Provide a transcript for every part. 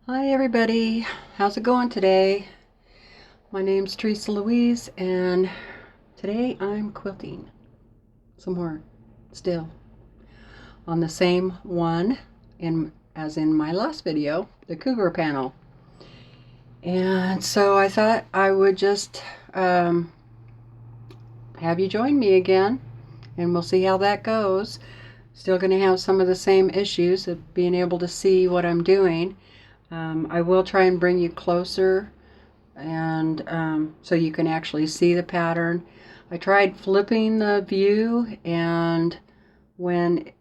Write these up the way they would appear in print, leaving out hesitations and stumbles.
Hi everybody, how's it going today? My name's Teresa Louise and today I'm quilting some more still on the same one as in my last video, the Cougar panel. And so I thought I would just have you join me again and we'll see how that goes. Still going to have some of the same issues of being able to see what I'm doing. I will try and bring you closer and so you can actually see the pattern. I tried flipping the view, and when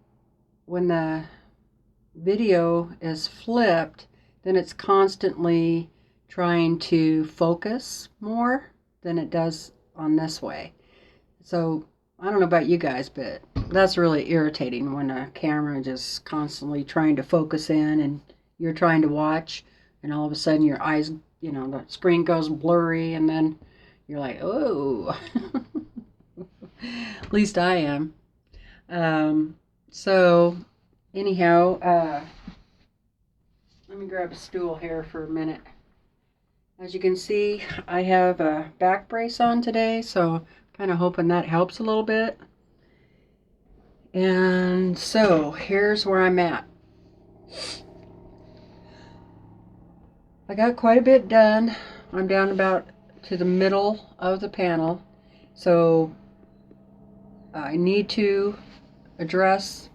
the video is flipped, then it's constantly trying to focus more than it does on this way. So I don't know about you guys, but that's really irritating when a camera just constantly trying to focus in and you're trying to watch, and all of a sudden your eyes, the screen goes blurry, and then you're like, oh. At least I am. So, anyhow, let me grab a stool here for a minute. As you can see, I have a back brace on today, so kind of hoping that helps a little bit. And so, here's where I'm at. I got quite a bit done. I'm down about to the middle of the panel, so I need to address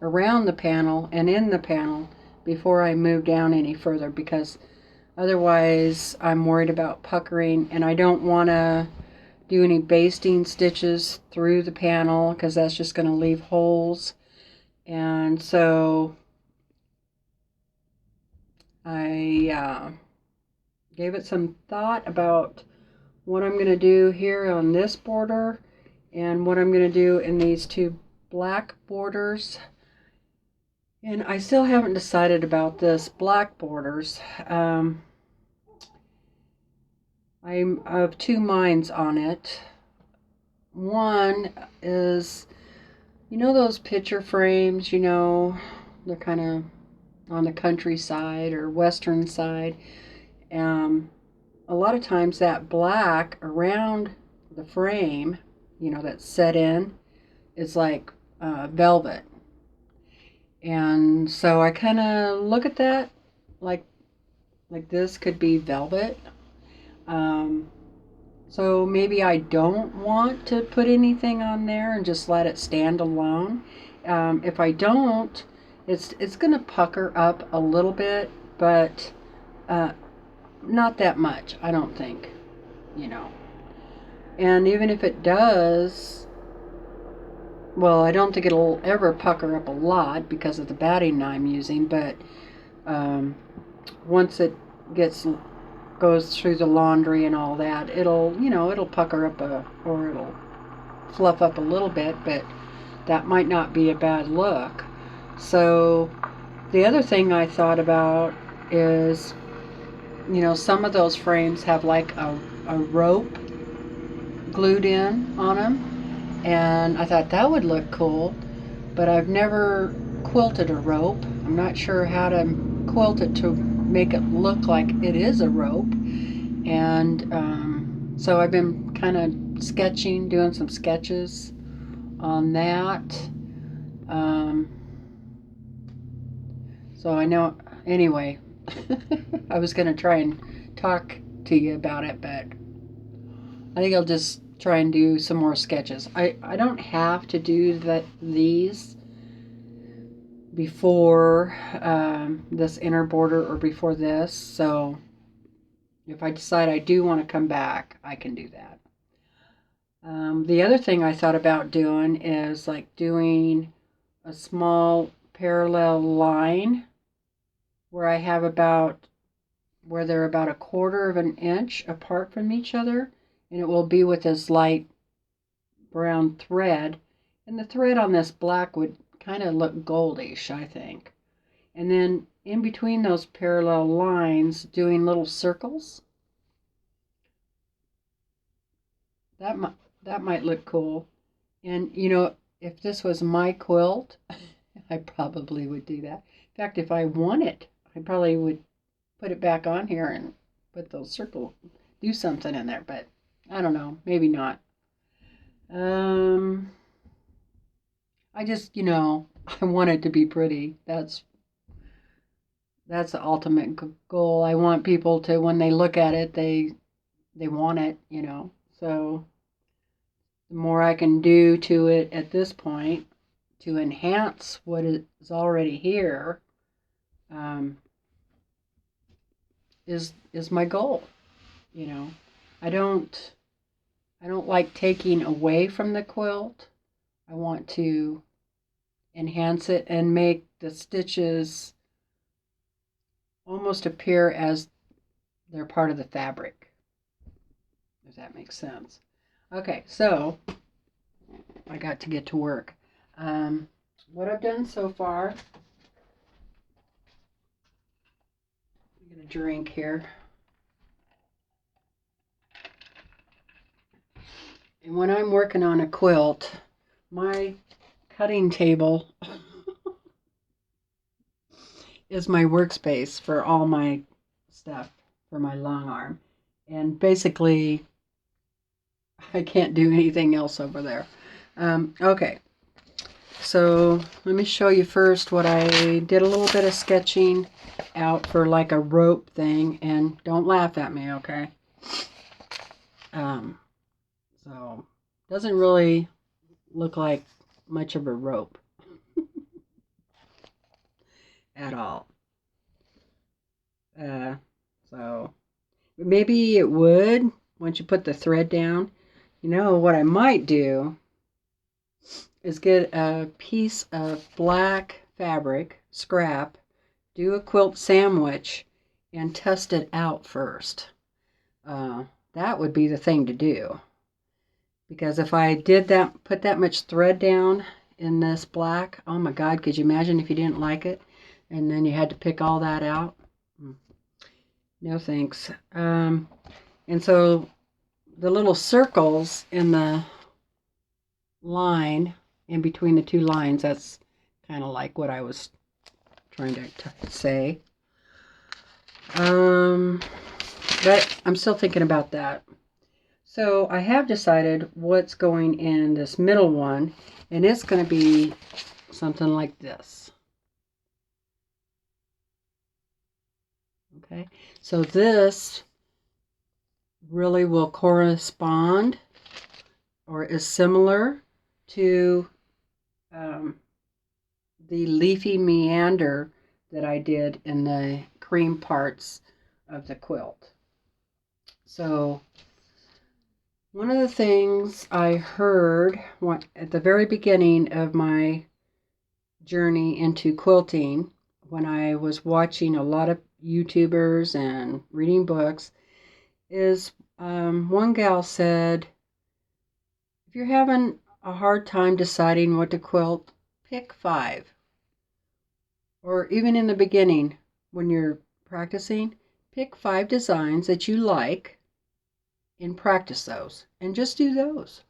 around the panel and in the panel before I move down any further, because otherwise I'm worried about puckering, and I don't want to do any basting stitches through the panel because that's just going to leave holes. And so I gave it some thought about what I'm going to do here on this border and what I'm going to do in these two black borders. And I still haven't decided about this black borders. I'm of two minds on it. One is, those picture frames, they're kind of on the countryside or western side. A lot of times that black around the frame, that's set in, is like velvet. And so I kind of look at that like this could be velvet. So maybe I don't want to put anything on there and just let it stand alone. If I don't, it's going to pucker up a little bit, but not that much, I don't think, And even if it does, well, I don't think it'll ever pucker up a lot because of the batting I'm using, but once it goes through the laundry and all that, it'll pucker up or it'll fluff up a little bit, but that might not be a bad look. So the other thing I thought about is, some of those frames have like a rope glued in on them, and I thought that would look cool, but I've never quilted a rope. I'm not sure how to quilt it to make it look like it is a rope. And so I've been kind of sketching, doing some sketches on that. So I know, anyway, I was going to try and talk to you about it, but I think I'll just try and do some more sketches. I don't have to do these before this inner border or before this, so if I decide I do want to come back, I can do that. The other thing I thought about doing is like doing a small parallel line where they're about 1/4 of an inch apart from each other, and it will be with this light brown thread, and the thread on this black would kind of look goldish, I think. And then in between those parallel lines, doing little circles. That might look cool. And if this was my quilt, I probably would do that. In fact, if I won it, I probably would put it back on here and put those circle, do something in there, but I don't know, maybe not. I just, I want it to be pretty. That's the ultimate goal. I want people to, when they look at it, they want it, So the more I can do to it at this point to enhance what is already here, is my goal. I don't like taking away from the quilt. I want to enhance it and make the stitches almost appear as they're part of the fabric, if that makes sense. Okay, so I got to get to work. What I've done so far, I'm going to drink here. And when I'm working on a quilt, my cutting table is my workspace for all my stuff for my Longarm. And basically, I can't do anything else over there. Okay, so let me show you first what I did. A little bit of sketching out for like a rope thing, and don't laugh at me, okay? So doesn't really look like much of a rope at all. So maybe it would once you put the thread down. What I might do is get a piece of black fabric, scrap, do a quilt sandwich, and test it out first. That would be the thing to do. Because if I did that, put that much thread down in this black, oh my God, could you imagine if you didn't like it? And then you had to pick all that out? No thanks. And so the little circles in the line, in between the two lines, that's kind of like what I was trying to say. But I'm still thinking about that. So I have decided what's going in this middle one, and it's going to be something like this. Okay, so this really will correspond or is similar to the leafy meander that I did in the cream parts of the quilt. So one of the things I heard at the very beginning of my journey into quilting, when I was watching a lot of YouTubers and reading books, is one gal said, if you're having a hard time deciding what to quilt, pick 5. Or even in the beginning, when you're practicing, pick 5 designs that you like and practice those. And just do those.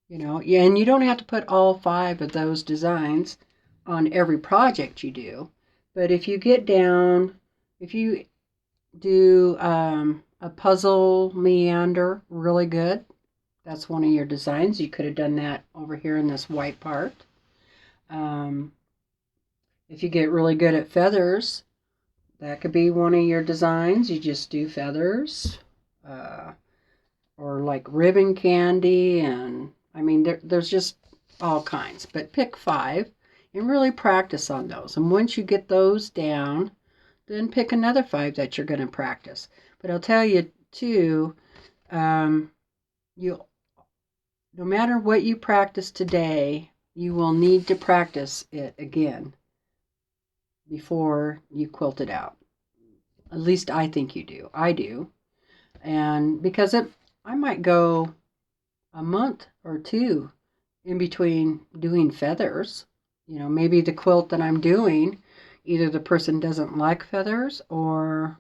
Yeah, and you don't have to put all 5 of those designs on every project you do. But if you get down, if you do a puzzle meander really good, that's one of your designs. You could have done that over here in this white part. If you get really good at feathers, that could be one of your designs. You just do feathers. Or like ribbon candy, and I mean there's just all kinds. But pick 5 and really practice on those. And once you get those down, then pick another 5 that you're going to practice. But I'll tell you too, no matter what you practice today, you will need to practice it again before you quilt it out. At least I think you do. I do. And because I might go a month or 2 in between doing feathers. Maybe the quilt that I'm doing, either the person doesn't like feathers, or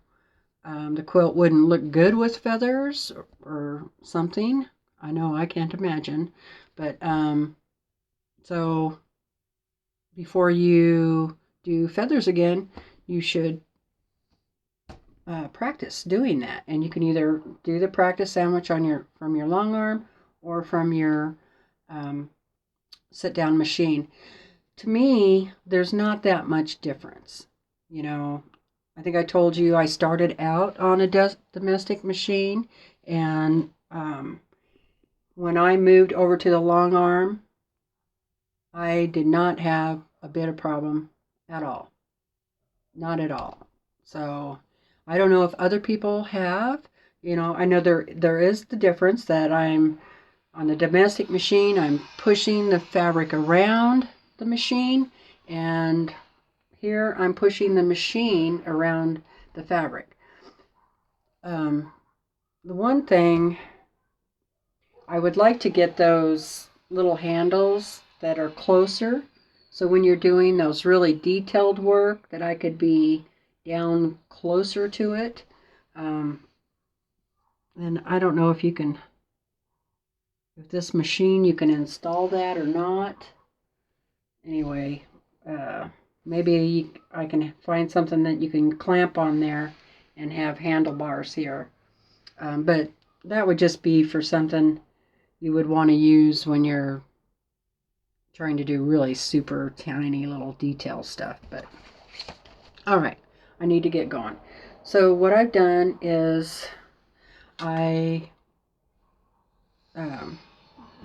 the quilt wouldn't look good with feathers, or something. I know, I can't imagine. But so before you do feathers again, you should practice doing that. And you can either do the practice sandwich on from your long arm or from your sit down machine. To me, there's not that much difference. You know, I think I told you I started out on a domestic machine, and when I moved over to the long arm, I did not have a bit of problem at all. Not at all. So I don't know if other people have. You know, I know there is the difference that I'm on the domestic machine, I'm pushing the fabric around the machine, and here I'm pushing the machine around the fabric. The one thing, I would like to get those little handles that are closer, so when you're doing those really detailed work that I could be down closer to it. And I don't know if you can, if this machine you can install that or not. Anyway, maybe I can find something that you can clamp on there and have handlebars here. But that would just be for something you would want to use when you're trying to do really super tiny little detail stuff. But all right, I need to get going. So what I've done is I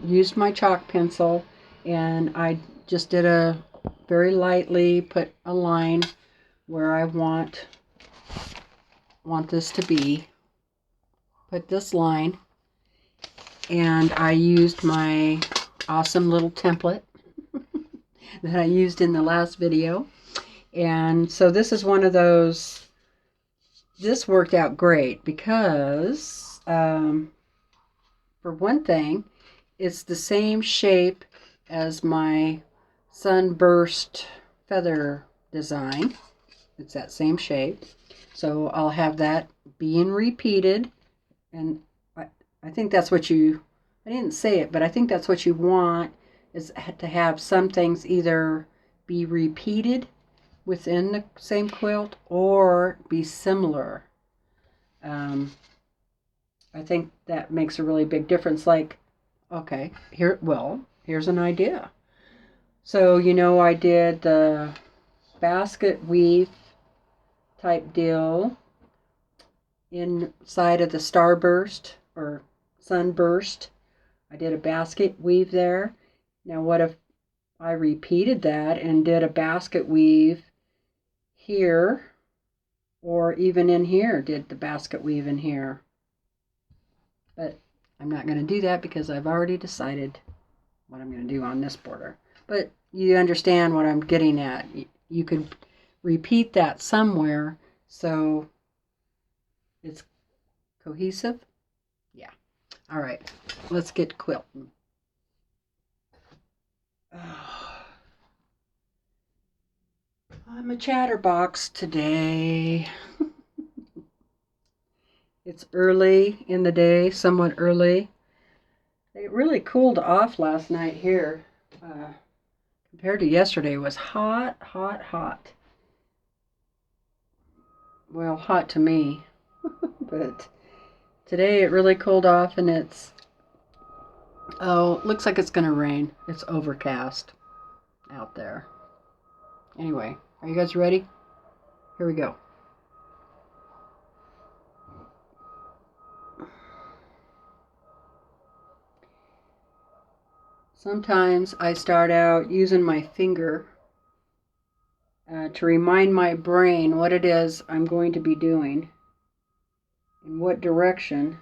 used my chalk pencil, and I just did a very lightly put a line where I want this to be. Put this line, and I used my awesome little template that I used in the last video. And so this is one of those, this worked out great because for one thing, it's the same shape as my sunburst feather design. It's that same shape. So I'll have that being repeated. And I think that's what you, I didn't say it, but I think that's what you want, is to have some things either be repeated within the same quilt or be similar. I think that makes a really big difference. Like, okay, here's an idea. So, you know, I did the basket weave type deal inside of the starburst or sunburst. I did a basket weave there. Now, what if I repeated that and did a basket weave here, or even in here, did the basket weave in here? But I'm not going to do that because I've already decided what I'm going to do on this border. But you understand what I'm getting at. You could repeat that somewhere so it's cohesive. Yeah. All right. Let's get quilting. I'm a chatterbox today. It's early in the day, somewhat early. It really cooled off last night here. Compared to yesterday, it was hot, hot, hot. Well, hot to me. But today it really cooled off, and it's, oh, looks like it's going to rain. It's overcast out there. Anyway, are you guys ready? Here we go. Sometimes I start out using my finger to remind my brain what it is I'm going to be doing, in what direction.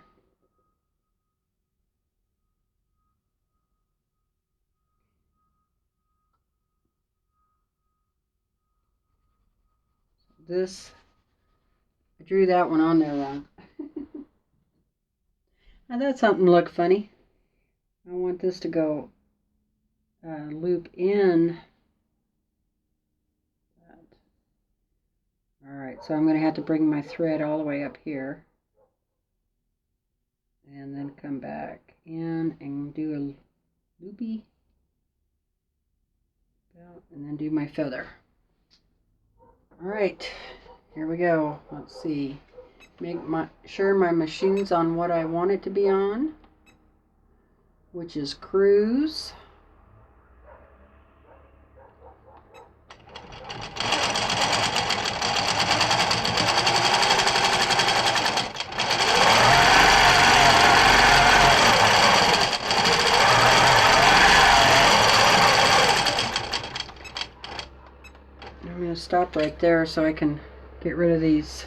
This, I drew that one on there wrong. Now that's something to look funny. I want this to go loop in. Alright, so I'm going to have to bring my thread all the way up here. And then come back in and do a loopy. And then do my feather. Alright, here we go. Let's see. Make sure my machine's on what I want it to be on, which is cruise. I'm going to stop right there so I can get rid of these.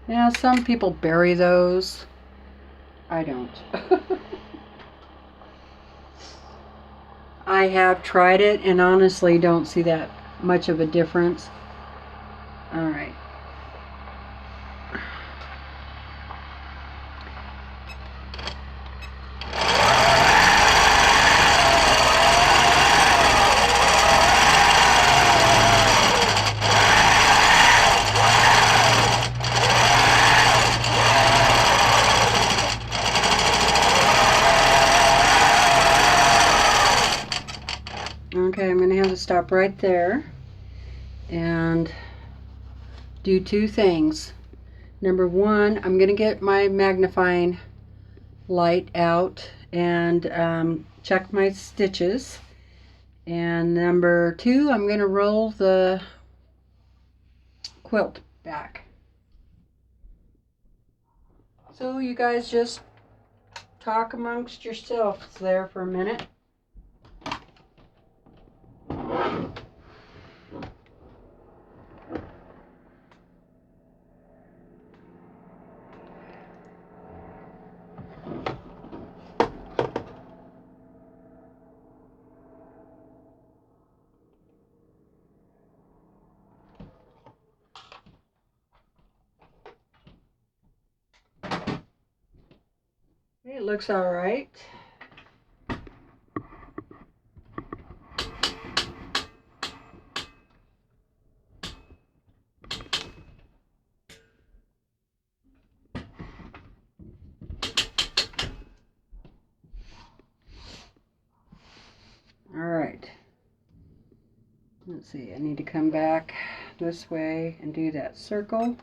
Yeah, some people bury those. I don't. I have tried it and honestly don't see that much of a difference. All right. Okay, I'm going to have to stop right there and do two things. Number one, I'm going to get my magnifying light out and check my stitches. And number two, I'm going to roll the quilt back. So you guys just talk amongst yourselves there for a minute. It looks all right. All right. Let's see, I need to come back this way and do that circle.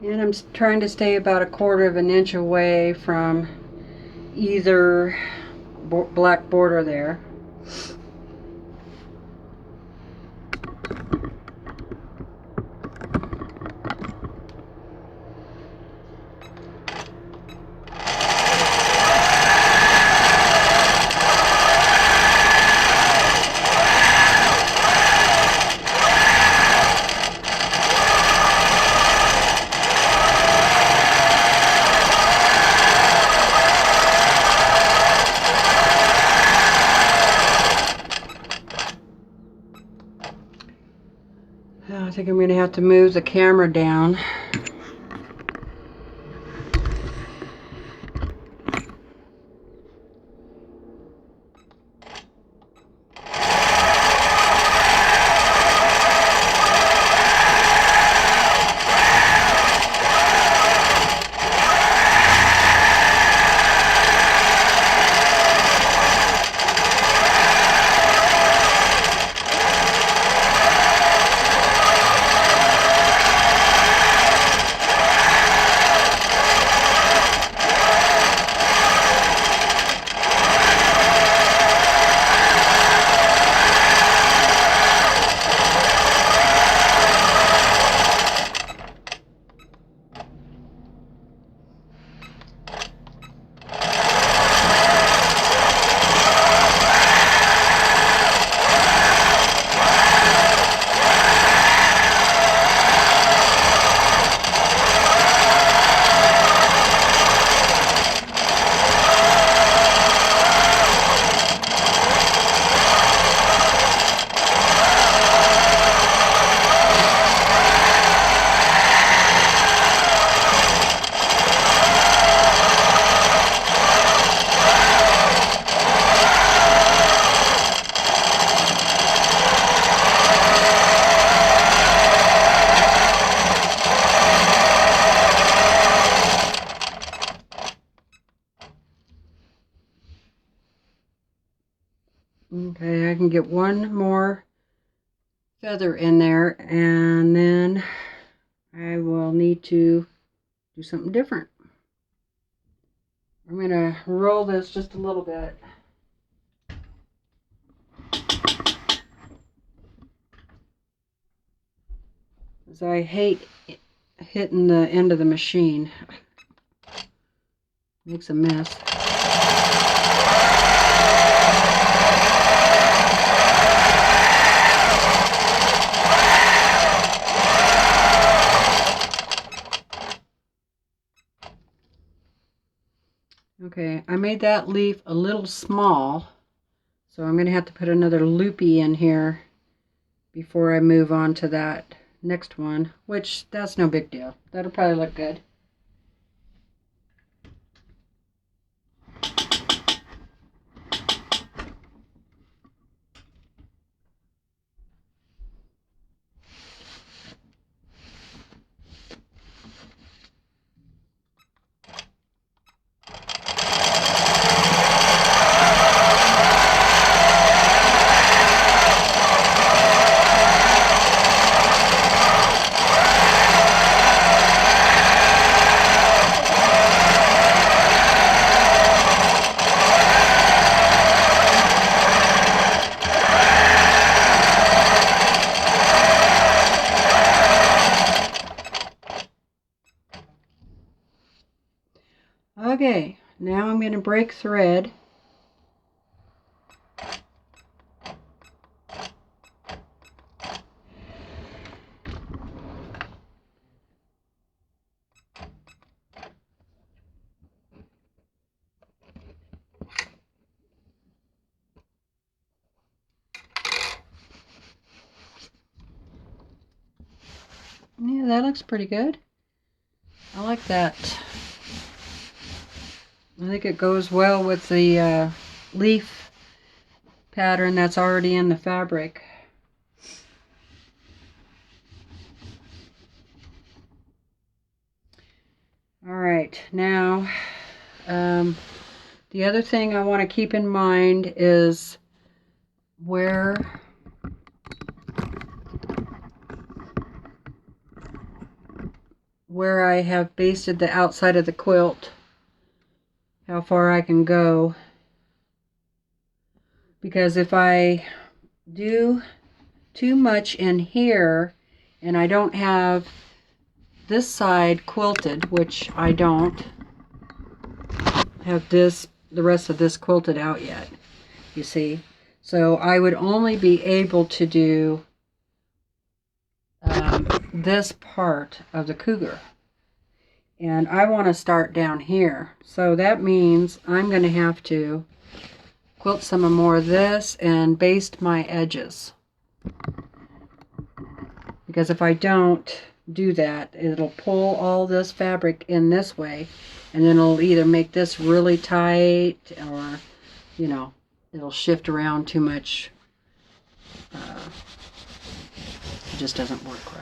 And I'm trying to stay about 1/4 of an inch away from either black border there. I think I'm going to have to move the camera down. Okay, I can get one more feather in there, and then I will need to do something different. I'm going to roll this just a little bit. Because I hate hitting the end of the machine. Makes a mess. Okay, I made that leaf a little small, so I'm going to have to put another loopy in here before I move on to that next one, which that's no big deal. That'll probably look good. Okay, now I'm going to break thread. Yeah, that looks pretty good. I like that. I think it goes well with the leaf pattern that's already in the fabric. Alright, now the other thing I want to keep in mind is where I have basted the outside of the quilt, how far I can go. Because if I do too much in here and I don't have this side quilted, which I don't have the rest of this quilted out yet, you see. So I would only be able to do this part of the Cougar. And I want to start down here. So that means I'm going to have to quilt some more of this and baste my edges. Because if I don't do that, it'll pull all this fabric in this way, and then it'll either make this really tight or, you know, it'll shift around too much. It just doesn't work right.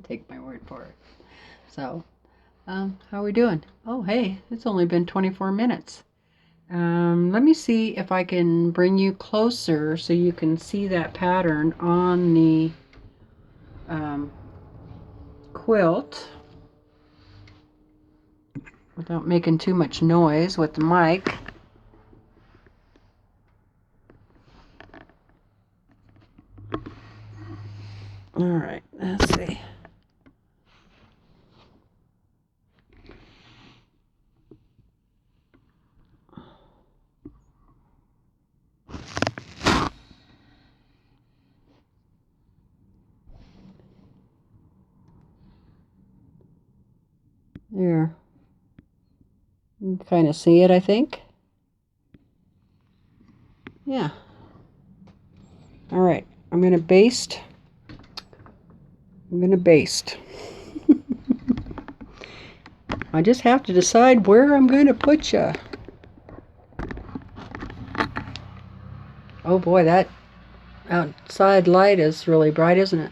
Take my word for it. So, how are we doing? Oh, hey, it's only been 24 minutes. Let me see if I can bring you closer so you can see that pattern on the quilt without making too much noise with the mic. All right, let's see. There. You can kind of see it, I think. Yeah. All right, I'm going to baste. I just have to decide where I'm going to put you. Oh boy, that outside light is really bright, isn't it?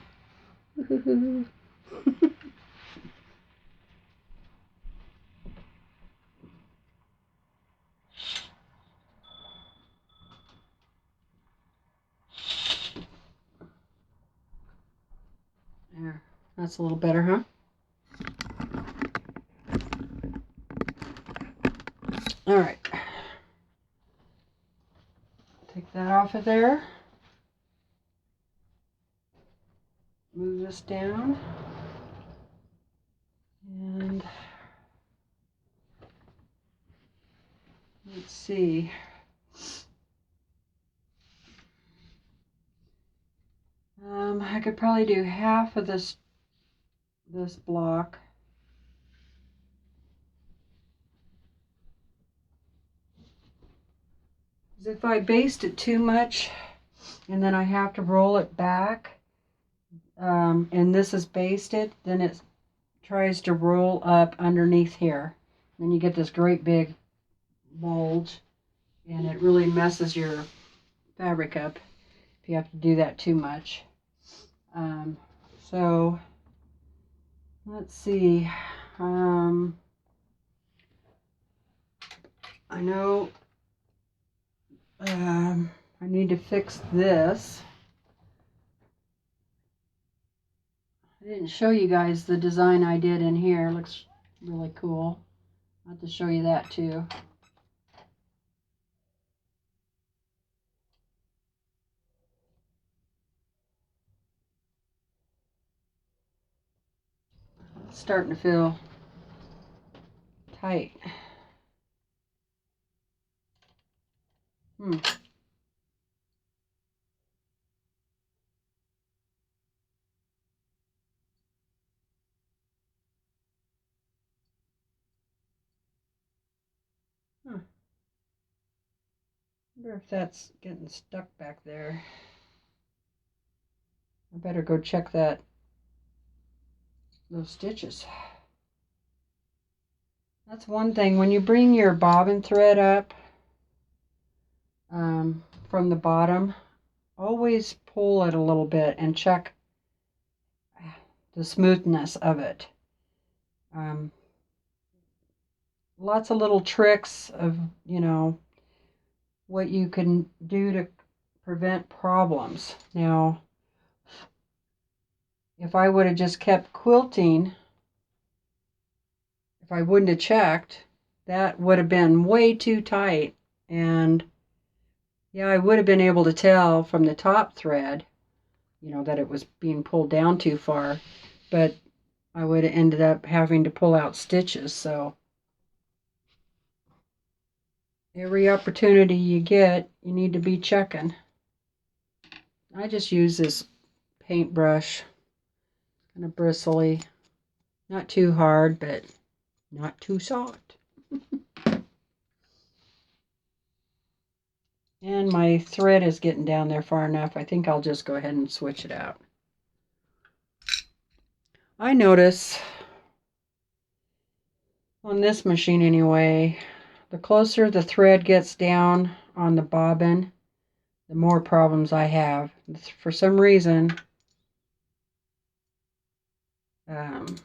That's a little better, huh? All right. Take that off of there. Move this down. And let's see. I could probably do half of this block. If I baste it too much and then I have to roll it back, and this is basted, then it tries to roll up underneath here. Then you get this great big bulge, and it really messes your fabric up if you have to do that too much. So let's see. I know I need to fix this. I didn't show you guys the design I did in here. It looks really cool. I'll have to show you that too. It's starting to feel tight. I wonder if that's getting stuck back there. I better go check those stitches. That's one thing. When you bring your bobbin thread up from the bottom, always pull it a little bit and check the smoothness of it. Lots of little tricks of, what you can do to prevent problems. Now, if I would have just kept quilting, if I wouldn't have checked, that would have been way too tight. And yeah, I would have been able to tell from the top thread, that it was being pulled down too far, but I would have ended up having to pull out stitches. So every opportunity you get, you need to be checking. I just use this paintbrush, kind of bristly, not too hard, but not too soft. And my thread is getting down there far enough. I think I'll just go ahead and switch it out. I notice on this machine anyway, the closer the thread gets down on the bobbin, the more problems I have. For some reason, it's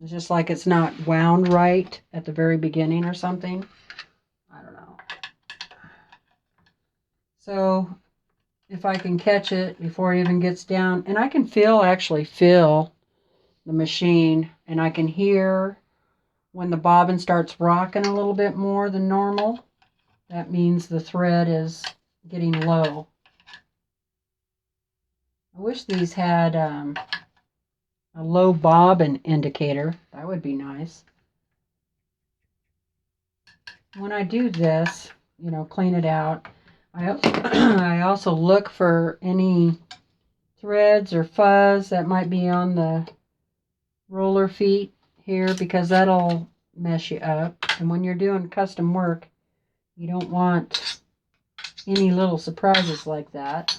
just like it's not wound right at the very beginning or something. I don't know. So if I can catch it before it even gets down, and I can actually feel the machine, and I can hear when the bobbin starts rocking a little bit more than normal, that means the thread is getting low. I wish these had a low bobbin indicator. That would be nice. When I do this, clean it out, I also look for any threads or fuzz that might be on the roller feet here, because that'll mess you up. And when you're doing custom work, you don't want any little surprises like that.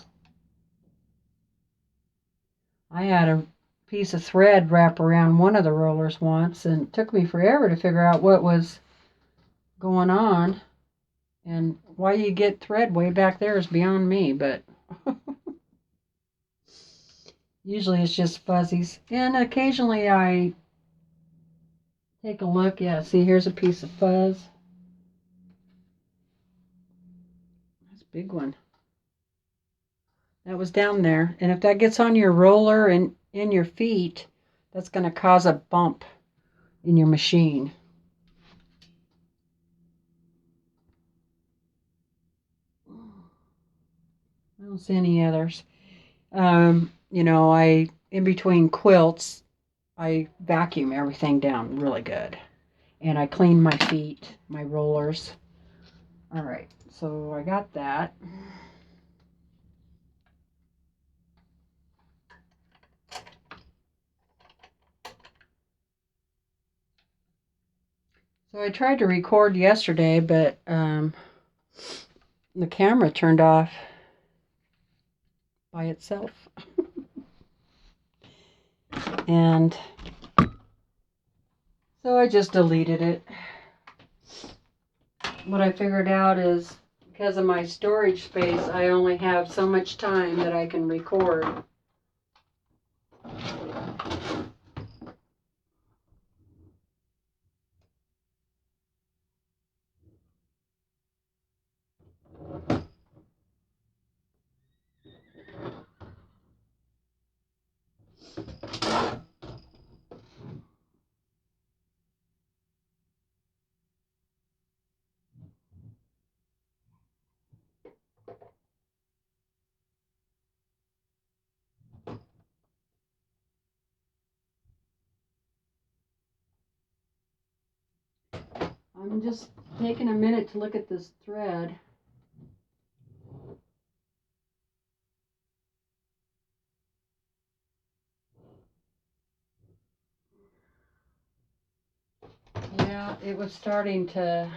I had a piece of thread wrap around one of the rollers once, and it took me forever to figure out what was going on. And why you get thread way back there is beyond me, but usually it's just fuzzies. And occasionally I take a look. Yeah, see, here's a piece of fuzz. That's a big one. That was down there. And if that gets on your roller and in your feet, that's going to cause a bump in your machine. I don't see any others. You know, in between quilts, I vacuum everything down really good. And I clean my feet, my rollers. All right, so I got that. So I tried to record yesterday, but the camera turned off by itself. And so I just deleted it. What I figured out is because of my storage space, I only have so much time that I can record. I'm just taking a minute to look at this thread. Yeah, it was starting to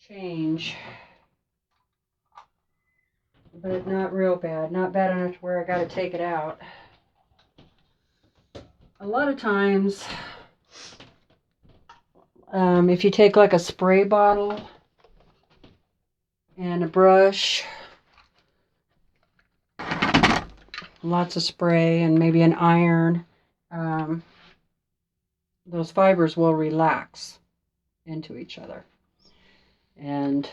change, but not real bad. Not bad enough to where I got to take it out. A lot of times, if you take like a spray bottle and a brush, lots of spray, and maybe an iron, those fibers will relax into each other and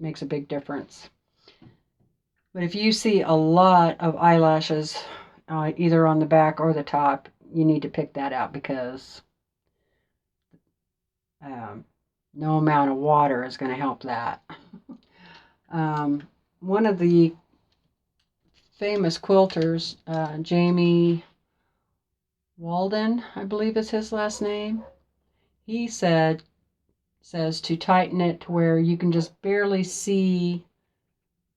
makes a big difference. But if you see a lot of eyelashes either on the back or the top, you need to pick that out because no amount of water is going to help that. One of the famous quilters, Jamie Walden, I believe is his last name, he says to tighten it to where you can just barely see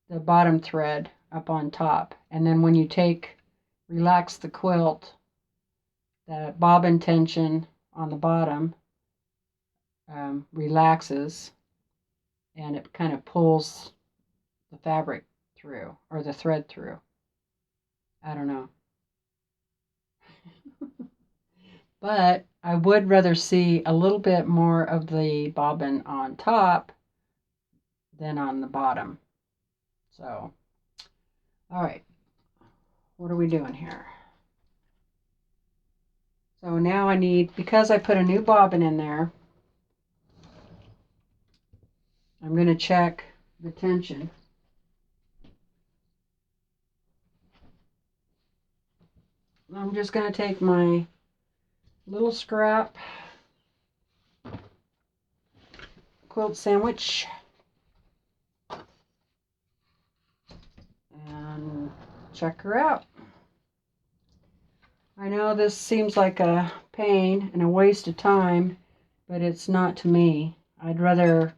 the bottom thread up on top. And then when you relax the quilt, the bobbin tension on the bottom relaxes, and it kind of pulls the fabric through, or the thread through. I don't know. But I would rather see a little bit more of the bobbin on top than on the bottom. So, all right, what are we doing here? So now I need, because I put a new bobbin in there, I'm going to check the tension. I'm just going to take my little scrap quilt sandwich and check her out. I know this seems like a pain and a waste of time, but it's not to me. I'd rather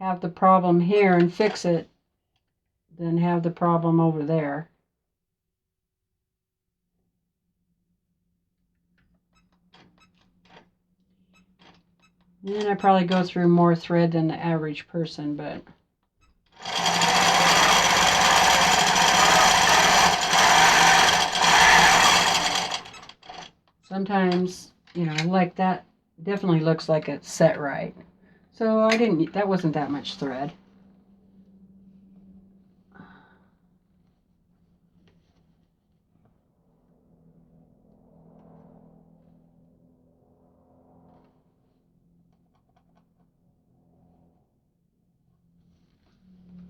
have the problem here and fix it than have the problem over there. And I probably go through more thread than the average person, but sometimes, you know, like that definitely looks like it's set right. So that wasn't that much thread.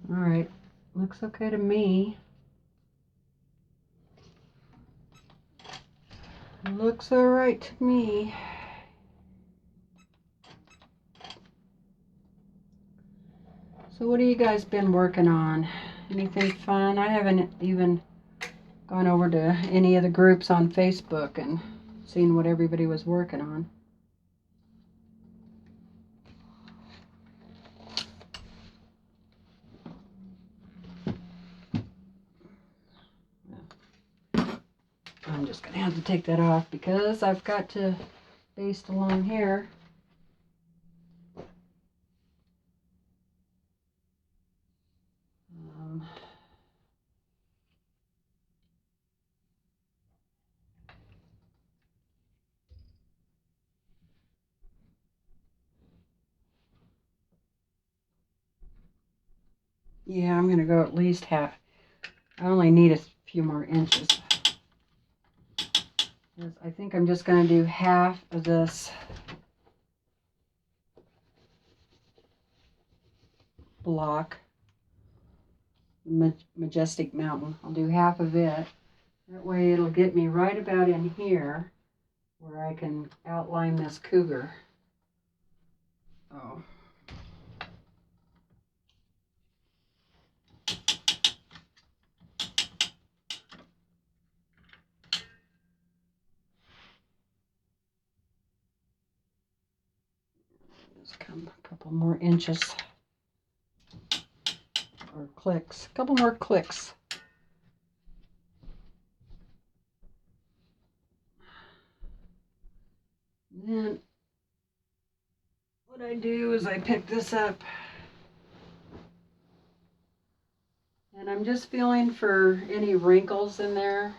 All right, looks okay to me. looks all right to me. So what have you guys been working on? Anything fun? I haven't even gone over to any of the groups on Facebook and seen what everybody was working on. I'm just going to have to take that off because I've got to baste along here. Yeah, I'm going to go at least half. I only need a few more inches. I think I'm just going to do half of this block, Majestic Mountain. I'll do half of it. That way it'll get me right about in here where I can outline this cougar. Oh. Just come a couple more inches. Or clicks. A couple more clicks. Then what I do is I pick this up and I'm just feeling for any wrinkles in there.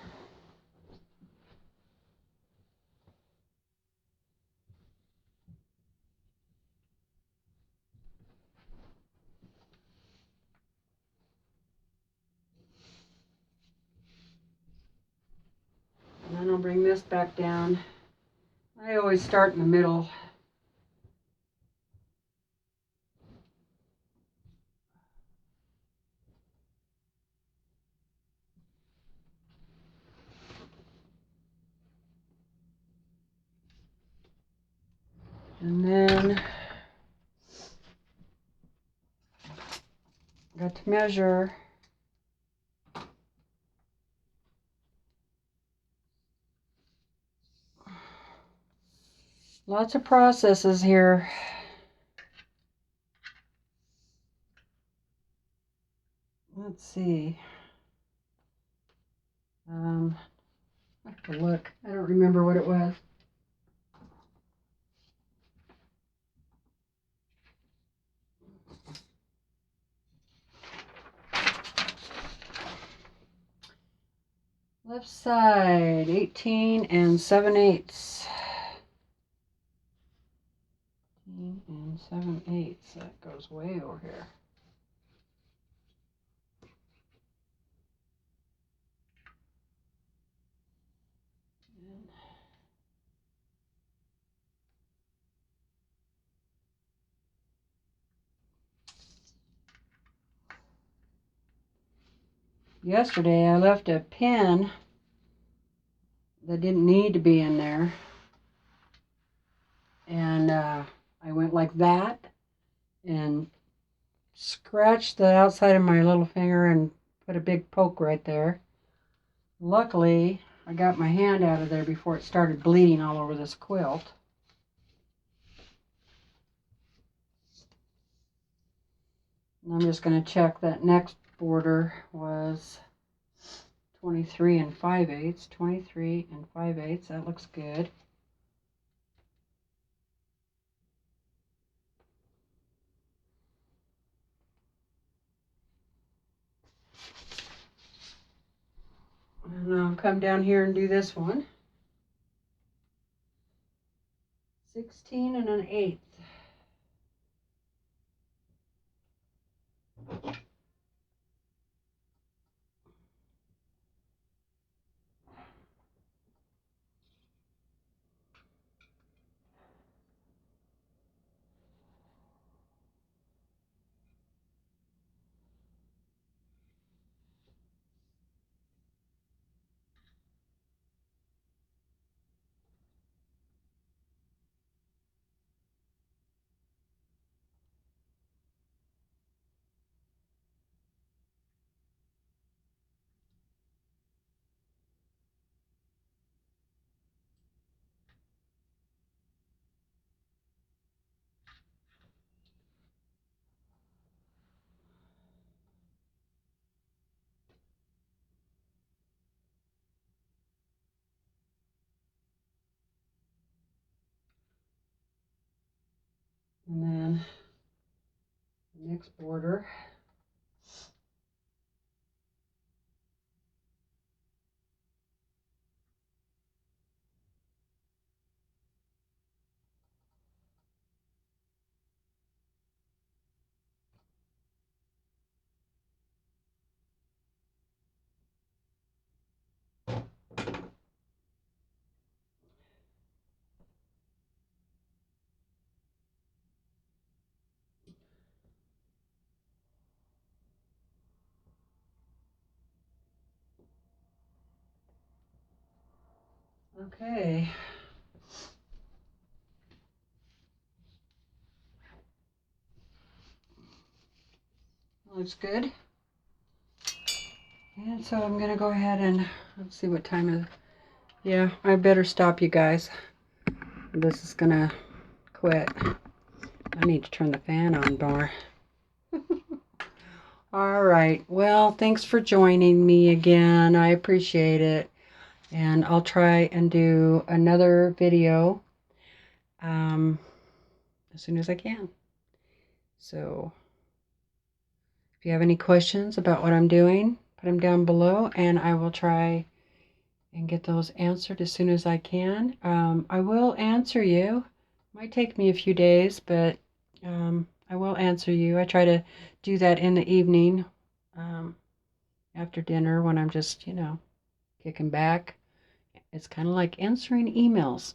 And then I'll bring this back down. I always start in the middle. And then I got to measure. Lots of processes here. Let's see. I have to look. I don't remember what it was. Left side, 18 7/8. 18 7/8. That goes way over here. Yesterday I left a pin that didn't need to be in there. And I went like that and scratched the outside of my little finger and put a big poke right there. Luckily, I got my hand out of there before it started bleeding all over this quilt. And I'm just going to check that next border was 23 5/8. 23 5/8. That looks good. And I'll come down here and do this one. 16 1/8. next border. Okay. Looks good. And so I'm gonna go ahead and let's see what time is. Yeah, I better stop, you guys. This is gonna quit. I need to turn the fan on more. All right. Well, thanks for joining me again. I appreciate it. And I'll try and do another video as soon as I can. So if you have any questions about what I'm doing, put them down below and I will try and get those answered as soon as I can. I will answer you. Might take me a few days, but I will answer you. I try to do that in the evening after dinner when I'm just, kicking back. It's kind of like answering emails.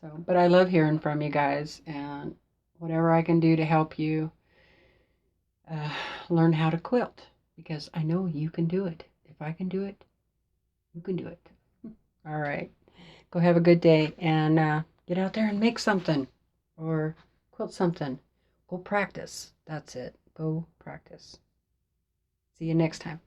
But I love hearing from you guys, and whatever I can do to help you learn how to quilt, because I know you can do it. If I can do it, you can do it. All right. Go have a good day and get out there and make something or quilt something. Go practice. That's it. Go practice. See you next time.